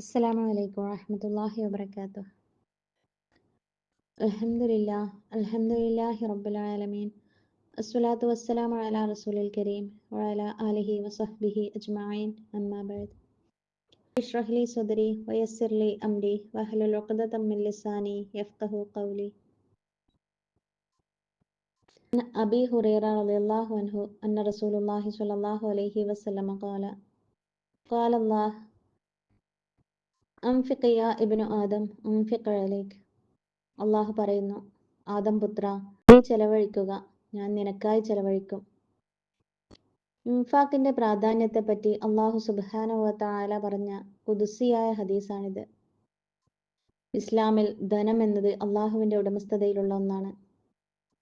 അസ്സലാമു അലൈക്കും വറഹ്മത്തുള്ളാഹി വബറകാതുഹു. അൽഹംദുലില്ലാഹി റബ്ബിൽ ആലമീൻ. അസ്സലാത്തു വസ്സലാമു അലാ റസൂലിൽ കരീം വഅലാ ആലിഹി വസഹ്ബിഹി അജ്മഈൻ. അമ്മാ ബഅദ്. ഇശ്റഹ് ലി സദ്രി വയസ്സിർ ലി അംരി വഹ്ലുൽ ഉഖ്ദതം മിൻ ലിസാനി യഫ്ഖഹു ഖൗലി. അബീ ഹുറൈറ റളിയല്ലാഹു അൻഹു അന്ന റസൂലുള്ളാഹി സ്വല്ലല്ലാഹു അലൈഹി വസല്ലമ ഖാല അല്ലാഹ് അൻഫിഖ് യാ ഇബ്നു ആദം അൻഫിഖ് അലൈക്. അള്ളാഹു പറയുന്നു, ആദം പുത്ര, നീ ചെലവഴിക്കുക, ഞാൻ നിനക്കായി ചെലവഴിക്കും. ഇൻഫാക്കിന്റെ പ്രാധാന്യത്തെപ്പറ്റി അള്ളാഹു സുബ്ഹാനഹു വ തആല പറഞ്ഞ ഖുദ്സിയായ ഹദീസാണിത്. ഇസ്ലാമിൽ ധനം എന്നത് അള്ളാഹുവിന്റെ ഉടമസ്ഥതയിലുള്ള ഒന്നാണ്.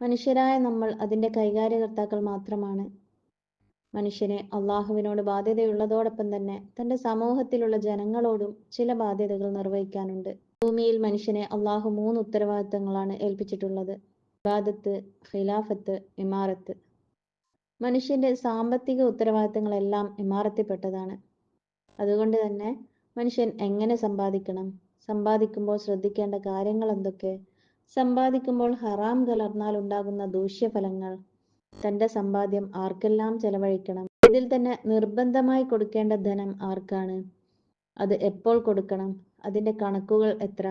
മനുഷ്യരായ നമ്മൾ അതിന്റെ കൈകാര്യകർത്താക്കൾ മാത്രമാണ്. മനുഷ്യന് അള്ളാഹുവിനോട് ബാധ്യതയുള്ളതോടൊപ്പം തന്നെ തന്റെ സമൂഹത്തിലുള്ള ജനങ്ങളോടും ചില ബാധ്യതകൾ നിർവഹിക്കാനുണ്ട്. ഭൂമിയിൽ മനുഷ്യനെ അള്ളാഹു 3 ഉത്തരവാദിത്തങ്ങളാണ് ഏൽപ്പിച്ചിട്ടുള്ളത്: ഇബാദത്ത്, ഖിലാഫത്ത്, ഇമാറത്ത്. മനുഷ്യന്റെ സാമ്പത്തിക ഉത്തരവാദിത്തങ്ങളെല്ലാം ഇമാറത്തിൽപ്പെട്ടതാണ്. അതുകൊണ്ട് തന്നെ മനുഷ്യൻ എങ്ങനെ സമ്പാദിക്കണം, സമ്പാദിക്കുമ്പോൾ ശ്രദ്ധിക്കേണ്ട കാര്യങ്ങൾ എന്തൊക്കെ, സമ്പാദിക്കുമ്പോൾ ഹറാം കലർന്നാൽ ഉണ്ടാകുന്ന ദൂഷ്യഫലങ്ങൾ, തന്റെ സമ്പാദ്യം ആർക്കെല്ലാം ചെലവഴിക്കണം, ഇതിൽ തന്നെ നിർബന്ധമായി കൊടുക്കേണ്ട ധനം ആർക്കാണ്, അത് എപ്പോൾ കൊടുക്കണം, അതിന്റെ കണക്കുകൾ എത്ര,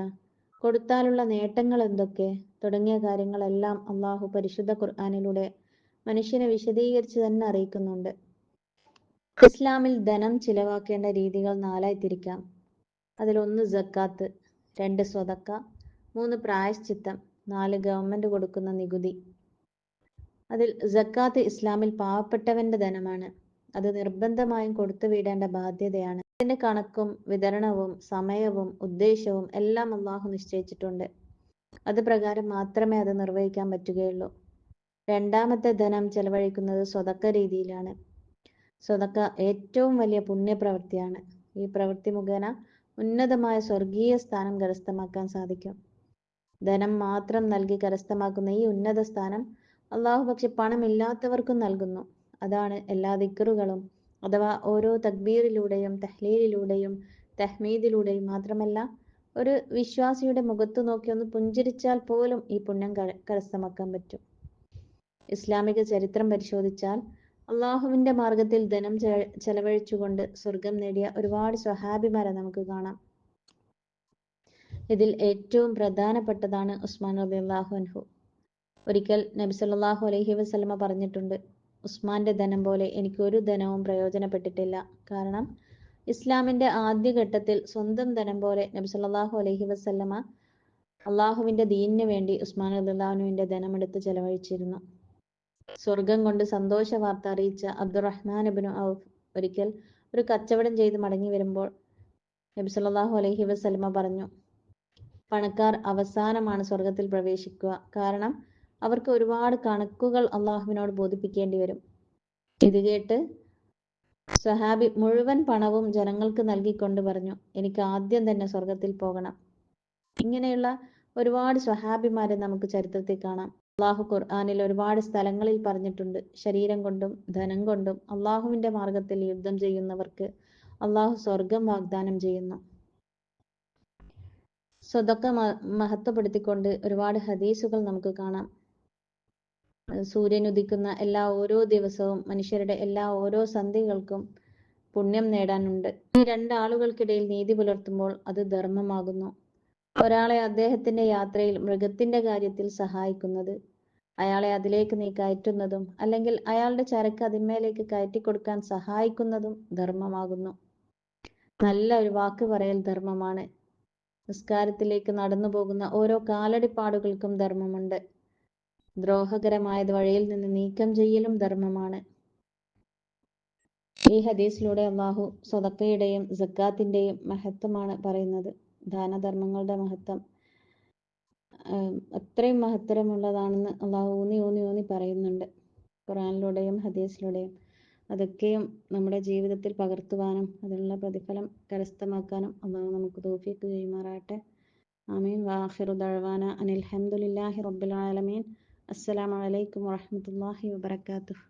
കൊടുത്താലുള്ള നേട്ടങ്ങൾ എന്തൊക്കെ തുടങ്ങിയ കാര്യങ്ങളെല്ലാം അള്ളാഹു പരിശുദ്ധ ഖുർആനിലൂടെ മനുഷ്യനെ വിശദീകരിച്ച് തന്നെ അറിയിക്കുന്നുണ്ട്. ഇസ്ലാമിൽ ധനം ചിലവാക്കേണ്ട രീതികൾ 4ആയി തിരിക്കാം. അതിൽ 1 സക്കാത്ത്, 2 സ്വതക്ക, 3 പ്രായശ്ചിത്തം, 4 ഗവൺമെന്റ് കൊടുക്കുന്ന നികുതി. അതിൽ സക്കാത്ത് ഇസ്ലാമിൽ പാവപ്പെട്ടവന്റെ ധനമാണ്. അത് നിർബന്ധമായും കൊടുത്തുവിടേണ്ട ബാധ്യതയാണ്. അതിന്റെ കണക്കും വിതരണവും സമയവും ഉദ്ദേശവും എല്ലാം അള്ളാഹു നിശ്ചയിച്ചിട്ടുണ്ട്. അത് പ്രകാരം മാത്രമേ അത് നിർവഹിക്കാൻ പറ്റുകയുള്ളൂ. രണ്ടാമത്തെ ധനം ചെലവഴിക്കുന്നത് സ്വതക്ക രീതിയിലാണ്. സ്വതക്ക ഏറ്റവും വലിയ പുണ്യപ്രവൃത്തിയാണ്. ഈ പ്രവൃത്തി മുഖേന ഉന്നതമായ സ്വർഗീയ സ്ഥാനം കരസ്ഥമാക്കാൻ സാധിക്കും. ധനം മാത്രം നൽകി കരസ്ഥമാക്കുന്ന ഈ ഉന്നത സ്ഥാനം അള്ളാഹു പക്ഷെ പണമില്ലാത്തവർക്കും നൽകുന്നു. അതാണ് എല്ലാ ദിക്റുകളും അഥവാ ഓരോ തക്ബീറിലൂടെയും തഹ്ലീലിലൂടെയും തഹ്മീദിലൂടെയും മാത്രമല്ല, ഒരു വിശ്വാസിയുടെ മുഖത്തു നോക്കി ഒന്ന് പുഞ്ചിരിച്ചാൽ പോലും ഈ പുണ്യം കരസ്ഥമാക്കാൻ പറ്റും. ഇസ്ലാമിക ചരിത്രം പരിശോധിച്ചാൽ അള്ളാഹുവിന്റെ മാർഗത്തിൽ ധനം ചെലവഴിച്ചുകൊണ്ട് സ്വർഗം നേടിയ ഒരുപാട് സ്വഹാബിമാരെ നമുക്ക് കാണാം. ഇതിൽ ഏറ്റവും പ്രധാനപ്പെട്ടതാണ് ഉസ്മാൻ റളിയല്ലാഹു അൻഹു. ഒരിക്കൽ നബി സല്ലല്ലാഹു അലൈഹി വസല്ലമ പറഞ്ഞിട്ടുണ്ട്, ഉസ്മാന്റെ ധനം പോലെ എനിക്ക് ഒരു ധനവും പ്രയോജനപ്പെട്ടിട്ടില്ല. കാരണം ഇസ്ലാമിന്റെ ആദ്യഘട്ടത്തിൽ സ്വന്തം ധനം പോലെ നബി സല്ലല്ലാഹു അലൈഹി വസല്ലമ അള്ളാഹുവിന്റെ ദീനിന് വേണ്ടി ഉസ്മാൻ റളിയല്ലാഹു അൻഹുവിന്റെ ധനമെടുത്ത് ചെലവഴിച്ചിരുന്നു. സ്വർഗം കൊണ്ട് സന്തോഷ വാർത്ത അറിയിച്ച അബ്ദുറഹ്മാൻ ഇബ്നു ഔഫ് ഒരിക്കൽ ഒരു കച്ചവടം ചെയ്ത് മടങ്ങി വരുമ്പോൾ നബി സല്ലല്ലാഹു അലൈഹി വസല്ലമ പറഞ്ഞു, പണക്കാർ അവസാനമാണ് സ്വർഗത്തിൽ പ്രവേശിക്കുക. കാരണം അവർക്ക് ഒരുപാട് കണക്കുകൾ അള്ളാഹുവിനോട് ബോധിപ്പിക്കേണ്ടി വരും. ഇത് കേട്ട് സ്വഹാബി മുഴുവൻ പണവും ജനങ്ങൾക്ക് നൽകിക്കൊണ്ട് പറഞ്ഞു, എനിക്ക് ആദ്യം തന്നെ സ്വർഗത്തിൽ പോകണം. ഇങ്ങനെയുള്ള ഒരുപാട് സ്വഹാബിമാരെ നമുക്ക് ചരിത്രത്തിൽ കാണാം. അള്ളാഹു ഖുർആനിൽ ഒരുപാട് സ്ഥലങ്ങളിൽ പറഞ്ഞിട്ടുണ്ട്, ശരീരം കൊണ്ടും ധനം കൊണ്ടും അള്ളാഹുവിന്റെ മാർഗത്തിൽ യുദ്ധം ചെയ്യുന്നവർക്ക് അള്ളാഹു സ്വർഗം വാഗ്ദാനം ചെയ്യുന്നു. സ്വതക്ക മഹത്വപ്പെടുത്തിക്കൊണ്ട് ഒരുപാട് ഹദീസുകൾ നമുക്ക് കാണാം. സൂര്യൻ ഉദിക്കുന്ന എല്ലാ ഓരോ ദിവസവും മനുഷ്യരുടെ എല്ലാ ഓരോ സന്ധികൾക്കും പുണ്യം നേടാനുണ്ട്. ഈ 2 ആളുകൾക്കിടയിൽ നീതി പുലർത്തുമ്പോൾ അത് ധർമ്മമാകുന്നു. ഒരാളെ അദ്ദേഹത്തിന്റെ യാത്രയിൽ മൃഗത്തിന്റെ കാര്യത്തിൽ സഹായിക്കുന്നത്, അയാളെ അതിലേക്ക് നീ കയറ്റുന്നതും അല്ലെങ്കിൽ അയാളുടെ ചരക്ക് അതിന്മേലേക്ക് കയറ്റിക്കൊടുക്കാൻ സഹായിക്കുന്നതും ധർമ്മമാകുന്നു. നല്ല ഒരു വാക്ക് പറയൽ ധർമ്മമാണ്. നിസ്കാരത്തിലേക്ക് നടന്നു പോകുന്ന ഓരോ കാലടിപ്പാടുകൾക്കും ധർമ്മമുണ്ട്. ദ്രോഹകരമായത് വഴിയിൽ നിന്ന് നീക്കം ചെയ്യലും ധർമ്മമാണ്. ഈ ഹദീസിലൂടെ അള്ളാഹു സ്വതക്കയുടെയും സക്കാത്തിന്റെയും മഹത്വമാണ് പറയുന്നത്. ദാനധർമ്മങ്ങളുടെ മഹത്വം അത്രയും മഹത്തരമുള്ളതാണെന്ന് അള്ളാഹു ഊന്നി പറയുന്നുണ്ട് ഖുർആനിലൂടെയും ഹദീസിലൂടെയും. അതൊക്കെയും നമ്മുടെ ജീവിതത്തിൽ പകർത്തുവാനും അതിനുള്ള പ്രതിഫലം കരസ്ഥമാക്കാനും അള്ളാഹു നമുക്ക് തൗഫീഖ് ചെയ്യുമാറാകട്ടെ. ആമീൻ. വആഖിറു ദഅ്വാന അനിൽ ഹംദുലില്ലാഹി റബ്ബിൽ ആലമീൻ. അസ്സലാമു അലൈക്കും വറഹ്മത്തുള്ളാഹി വബറകാതുഹു.